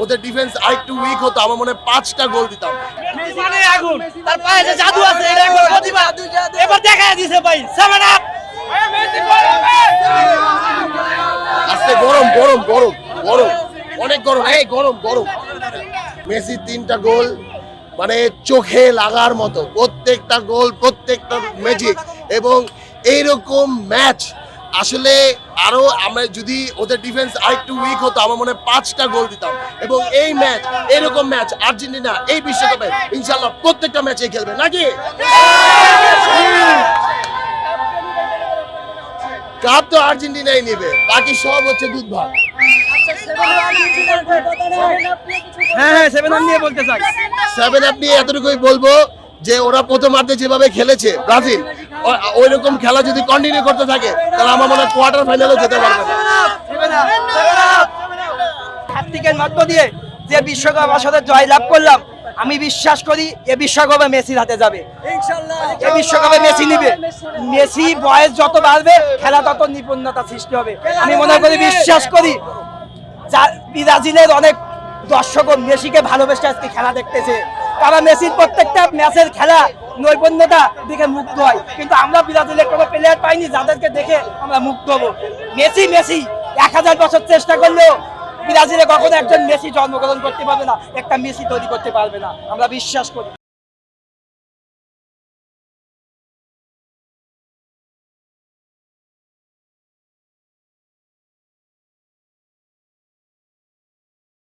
ওদের ডিফেন্স আরেকটু উইক হতো আমার মনে হয় 5টা গোল দিতাম। মানে আগুন তার পায়ে যে জাদু আছে এটা একবার প্রতিভা এবার দেখায় দিয়েছে ভাই 7 আপ আজকে গরম গরম গরম গরম অনেক গরম, এই গরম গরম। মেসি 3টা গোল মানে চোখে লাগার মতো, প্রত্যেকটা গোল প্রত্যেকটা ম্যাজিক। এবং এইরকম ম্যাচ আসলে আরো আমরা যদি ওদের ডিফেন্স আরেকটু উইক হতো আমার মনে হয় 5টা গোল দিতাম। এবং এই ম্যাচ এরকম ম্যাচ আর্জেন্টিনা এই বিশ্বকাপে ইনশাআল্লাহ প্রত্যেকটা ম্যাচে খেলবে নাকি? কাপ তো আর্জেন্টিনাই নেবে, বাকি সব হচ্ছে দুধ ভাত। হ্যাঁ 7 আপ নিয়ে বলতে চাই। 7 আপ নিয়ে এতটুকুই বলবো যে ওরা প্রথমার্ধে যেভাবে খেলেছে ব্রাজিল, ওইরকম খেলা যদি কন্টিনিউ করতে থাকে তাহলে আমার মনে হয় কোয়ার্টার ফাইনালে যেতে পারবে না। হার্দিকের মধ্য দিয়ে যে বিশ্বকাপ আসলে জয়লাভ করলাম, আমি বিশ্বাস করি এ বিশ্বকাপে মেসির হাতে যাবে। এ বিশ্বকাপে মেসি নিবে। মেসি বয়স যত বাড়বে খেলা তত নিপুণতা সৃষ্টি হবে। আমি মনে করি বিশ্বাস করি ব্রাজিলের অনেক দর্শকও মেসিকে ভালোবেসে আজকে খেলা দেখতেছে। তারা মেসির প্রত্যেকটা ম্যাচের খেলা নৈপুণ্যতা দেখে মুগ্ধ হয়, কিন্তু আমরা ব্রাজিলের কোনো প্লেয়ার পাইনি যাদেরকে দেখে আমরা মুগ্ধ হবো। মেসি মেসি 1000 বছর চেষ্টা করলেও ব্রাজিলে কখনো একজন মেসি জন্মগ্রহণ করতে পারবে না, একটা মেসি তৈরি করতে পারবে না, আমরা বিশ্বাস করি।